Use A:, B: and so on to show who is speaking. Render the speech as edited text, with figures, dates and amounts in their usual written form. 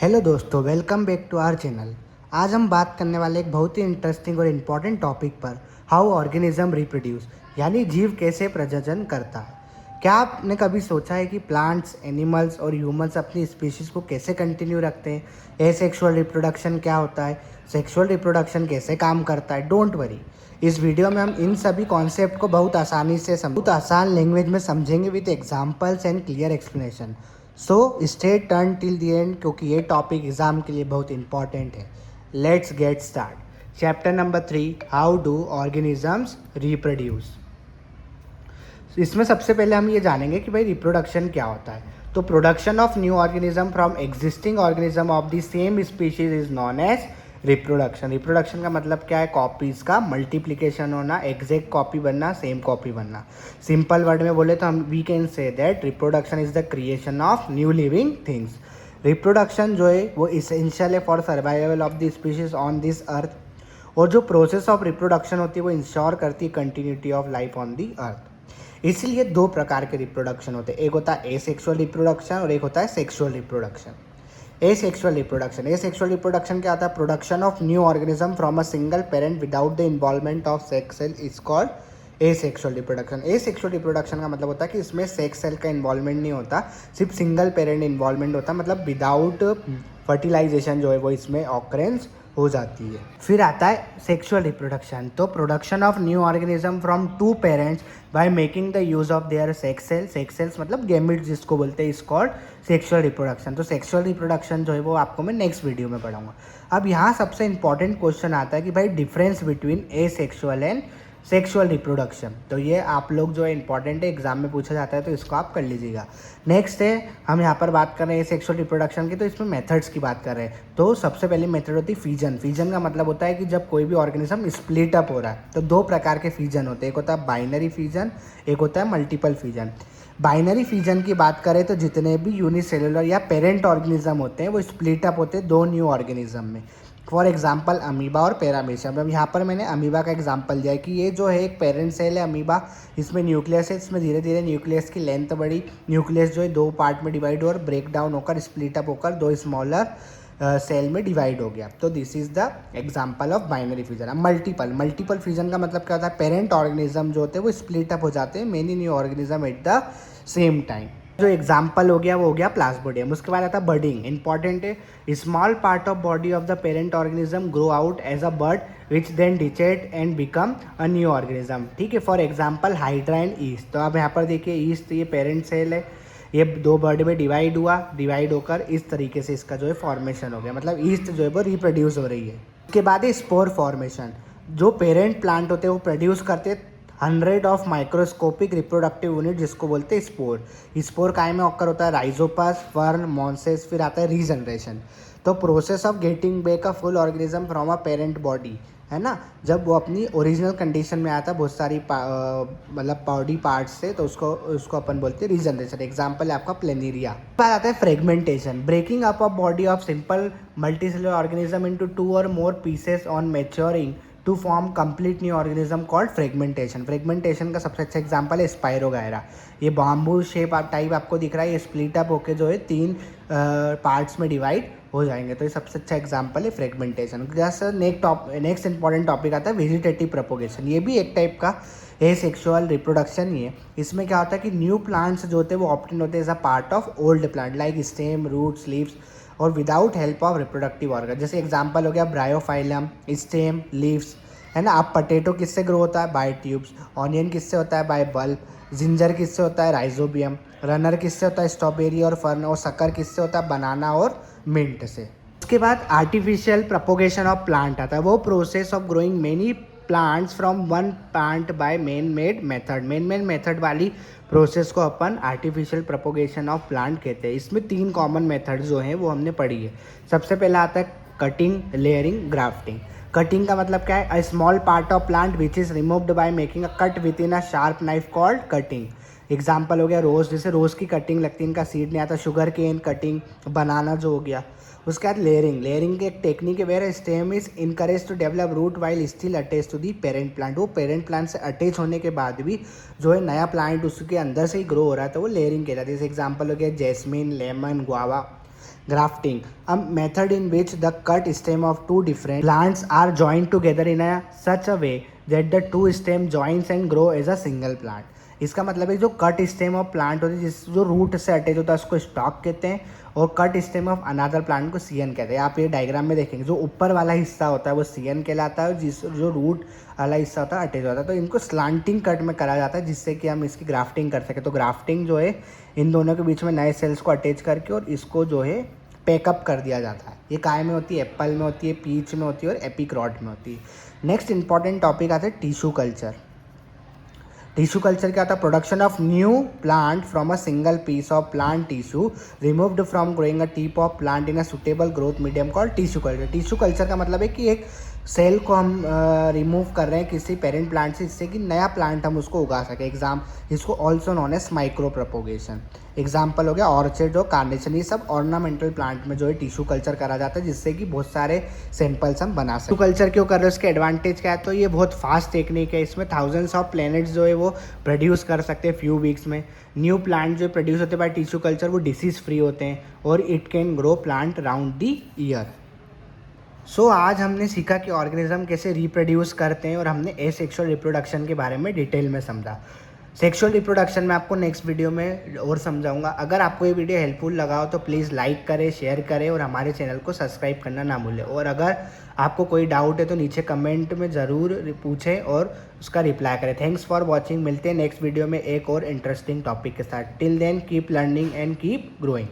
A: Hello दोस्तों, welcome back to our channel. आज हम बात करने वाले एक बहुत ही इंटरेस्टिंग और इम्पॉर्टेंट टॉपिक पर, हाउ ऑर्गेनिज्म रिप्रोड्यूस, यानी जीव कैसे प्रजनन करता है। क्या आपने कभी सोचा है कि प्लांट्स, एनिमल्स और ह्यूमंस अपनी स्पीशीज को कैसे कंटिन्यू रखते हैं? एसेक्सुअल रिप्रोडक्शन क्या होता है, सेक्सुअल रिप्रोडक्शन कैसे काम करता है? डोंट वरी, इस वीडियो में हम इन सभी कॉन्सेप्ट को बहुत आसान लैंग्वेज में समझेंगे with examples and clear explanation. So stay turn till the end, क्योंकि ये टॉपिक एग्जाम के लिए बहुत इंपॉर्टेंट है। Let's get start. Chapter number 3, how do organisms reproduce. इसमें सबसे पहले हम ये जानेंगे कि भाई रिप्रोडक्शन क्या होता है। तो production of new organism from existing organism of the same species is known as reproduction. Reproduction का मतलब क्या है? कॉपीज का मल्टीप्लिकेशन होना, एग्जैक्ट कॉपी बनना, सेम कॉपी बनना। सिंपल वर्ड में बोले तो हम we can say that reproduction is the creation of new living things. Reproduction जो है वो इसेंशियल है for survival of the species on this earth, और जो प्रोसेस ऑफ रिप्रोडक्शन होती है वो इंश्योर करती है continuity of life on the earth. इसलिए दो प्रकार के रिप्रोडक्शन होते हैं, एक होता है एसेक्सुअल रिप्रोडक्शन और एक होता है सेक्सुअल रिप्रोडक्शन। एसेक्सुअल रिप्रोडक्शन क्या होता है? Production of new organism from a single parent without the involvement of sex cell is called asexual reproduction. Asexual reproduction का मतलब होता है कि इसमें सेक्स सेल का इन्वॉल्वमेंट नहीं होता, सिर्फ सिंगल पेरेंट इन्वॉल्वमेंट होता है, मतलब विदाउट फर्टिलाइजेशन जो है वो इसमें ऑकरेंस हो जाती है। फिर आता है सेक्सुअल रिप्रोडक्शन। तो production of new organism from two parents by making the use of their sex cells मतलब गैमेट्स जिसको बोलते हैं, इज कॉल्ड सेक्सुअल रिप्रोडक्शन। तो सेक्सुअल रिप्रोडक्शन जो है वो आपको मैं नेक्स्ट वीडियो में पढ़ाऊंगा। अब यहाँ सबसे इंपॉर्टेंट क्वेश्चन आता है कि भाई difference between asexual and sexual reproduction. तो ये आप लोग जो है इंपॉर्टेंट है, एग्जाम में पूछा जाता है, तो इसको आप कर लीजिएगा। नेक्स्ट है, हम यहाँ पर बात कर रहे हैं सेक्सुअल रिप्रोडक्शन की, तो इसमें मेथड्स की बात कर रहे हैं। तो सबसे पहली मेथड होती है फिजन। फिजन का मतलब होता है कि जब कोई भी ऑर्गेनिज्म स्प्लिट अप हो रहा है, तो दो प्रकार के फिजन होते हैं, एक होता है बाइनरी फिजन, एक होता है मल्टीपल फिजन। बाइनरी फिजन की बात करें तो जितने भी यूनिसेलुलर या पेरेंट ऑर्गेनिज्म होते हैं वो स्प्लिट अप होते हैं दो न्यू ऑर्गेनिज्म में। फॉर एग्जाम्पल अमीबा और पैरामीशियम। अब यहाँ पर मैंने अमीबा का एग्जाम्पल दिया है कि ये जो है एक पेरेंट सेल है अमीबा, इसमें न्यूक्लियस है, इसमें धीरे धीरे न्यूक्लियस की लेंथ बढ़ी, न्यूक्लियस जो है दो पार्ट में डिवाइड और ब्रेक डाउन होकर स्प्लिट अप होकर दो स्मॉलर सेल में डिवाइड हो गया। तो this is the example of binary fusion. अब मल्टीपल फ्यूजन का मतलब क्या होता है? पेरेंट ऑर्गेनिज्म जो होते हैं वो स्प्लिट अप हो जाते हैं many new organism at the same time. जो एग्जाम्पल हो गया वो हो गया प्लाज्मोडियम। उसके बाद आता है बर्डिंग, इंपॉर्टेंट है। Small part of body of the parent organism grow out as a bud which then detach and become a new organism. ठीक है, for example hydra and yeast. तो आप यहाँ पर देखिए ईस्ट ये पेरेंट सेल है, ये दो बर्ड में डिवाइड हुआ, डिवाइड होकर इस तरीके से इसका जो है फॉर्मेशन हो गया, मतलब ईस्ट जो है वो रिप्रोड्यूस हो रही है। उसके बाद है स्पोर फॉर्मेशन। जो पेरेंट प्लांट होते हैं वो प्रोड्यूस करते हैं 100 ऑफ माइक्रोस्कोपिक रिप्रोडक्टिव यूनिट जिसको बोलते हैं स्पोर। स्पोर काय में ऑकर होता है? Rhizopus, fern, mosses. फिर आता है रीजनरेशन। तो process of getting back a full organism from a parent body, है ना, जब वो अपनी ओरिजिनल कंडीशन में आता है बहुत सारी मतलब बॉडी पार्ट्स से, तो उसको अपन बोलते हैं रीजनरेशन। एग्जाम्पल है आपका प्लेनेरिया। बाद आता है fragmentation, breaking up of body of simple multicellular organism into 2 और more pieces on maturing to form complete new organism called fragmentation. Fragmentation का सबसे अच्छा एग्जांपल है स्पाइरोगायरा। ये बाम्बू शेप टाइप आपको दिख रहा है, ये स्प्लिट अप होकर जो है 3 पार्ट्स में डिवाइड हो जाएंगे। तो ये सबसे अच्छा एग्जांपल है फ्रेगमेंटेशन। जैसे नेक्स्ट इंपॉर्टेंट टॉपिक आता है वेजिटेटिव प्रोपोगेशन। ये भी एक टाइप का एसेक्सुअल रिप्रोडक्शन ही है। इसमें क्या होता है कि न्यू प्लांट्स जो होते हैं वो ऑप्टेन होते हैं as a part of old plant like stem, roots, leaves, और without help of reproductive organ. जैसे एग्जांपल हो गया ब्रायोफाइलम, स्टेम, लीव्स, है ना। अब पटेटो किससे ग्रो होता है? Bye tubes. ऑनियन किससे होता है? Bye bulb. जिंजर किससे होता है? राइजोबियम। रनर किससे होता है? स्ट्रॉबेरी और फर्न। और शक्कर किससे होता है? बनाना और मिंट से। उसके बाद आर्टिफिशियल प्रोपोगेशन ऑफ प्लांट आता है। वो process of growing many plants from one plant by man made method वाली प्रोसेस को अपन आर्टिफिशियल प्रोपोगेशन ऑफ प्लांट कहते हैं। इसमें 3 कॉमन मेथड जो हैं वो हमने पढ़ी है। सबसे पहला आता है कटिंग, लेयरिंग, ग्राफ्टिंग। कटिंग का मतलब क्या है? A small part of plant which is removed by making a cut with in a sharp knife called cutting. Example हो गया रोज, जैसे रोज की कटिंग लगती है, इनका सीड नहीं आता। शुगर केन कटिंग, बनाना जो हो गया। उसके बाद लेयरिंग की एक टेक्निक है where stem is encourage to develop root while still attach to the parent plant. वो पेरेंट प्लांट से अटैच होने के बाद भी जो है नया प्लांट उसके अंदर से ही ग्रो हो रहा है, तो वो लेयरिंग कहलाती है। जैसे एग्जाम्पल हो गया jasmine, lemon, guava. Grafting, a method in which the cut stem of two different plants are joined together in a such a way that the two stem joins and grow as a single plant. इसका मतलब है जो cut stem of plant होती है जिस जो root से attach होता है उसको स्टॉक कहते हैं, और cut stem of another plant को सीएन कहते हैं। आप ये डायग्राम में देखेंगे जो ऊपर वाला हिस्सा होता है वो सीएन कहलाता है, जिस जो रूट वाला हिस्सा होता है अटैच होता है। तो इनको स्लांटिंग कट में करा जाता है जिससे कि हम इसकी ग्राफ्टिंग कर सकें। तो ग्राफ्टिंग जो है इन दोनों के बीच में नए सेल्स को अटैच करके और इसको जो है पैकअप कर दिया जाता है। ये काय में होती है, एप्पल में होती है, पीच में होती है और एपिक्रॉट में होती है। नेक्स्ट इंपॉर्टेंट टॉपिक आता है टिश्यू कल्चर। टिश्यू कल्चर क्या होता है? Production of new plant from a single piece of plant tissue removed from growing a tip of plant in a suitable growth medium called tissue culture. Tissue culture का मतलब है कि एक cell को हम रिमूव कर रहे हैं किसी पेरेंट प्लांट से जिससे कि नया प्लांट हम उसको उगा सकें। इसको also known as micro propagation. Example हो गया ऑर्चिड और कार्नेशन, ये सब ऑर्नामेंटल प्लांट में जो है टिश्यू कल्चर करा जाता है जिससे कि बहुत सारे सैंपल्स हम बना सकते हैं। टिश्यू कल्चर क्यों कर रहे हैं, उसके एडवांटेज क्या है? तो ये बहुत फास्ट टेक्निक है, इसमें थाउजेंड्स ऑफ प्लैनेट्स जो है वो प्रोड्यूस कर सकते हैं फ्यू वीक्स में। न्यू प्लांट जो प्रोड्यूस होते हैं बाय टिश्यू कल्चर वो डिसीज फ्री होते हैं और it can grow plant round the year. So आज हमने सीखा कि ऑर्गेनिज्म कैसे रिप्रोड्यूस करते हैं और हमने एसेक्सुअल रिप्रोडक्शन के बारे में डिटेल में समझा। सेक्सुअल रिप्रोडक्शन में आपको नेक्स्ट वीडियो में और समझाऊंगा। अगर आपको ये वीडियो हेल्पफुल लगा हो तो प्लीज़ लाइक करें, शेयर करें और हमारे चैनल को सब्सक्राइब करना ना भूलें। और अगर आपको कोई डाउट है तो नीचे कमेंट में ज़रूर पूछें और उसका रिप्लाई करें। Thanks for watching. मिलते हैं नेक्स्ट वीडियो में एक और इंटरेस्टिंग टॉपिक के साथ। Till then keep learning and keep growing.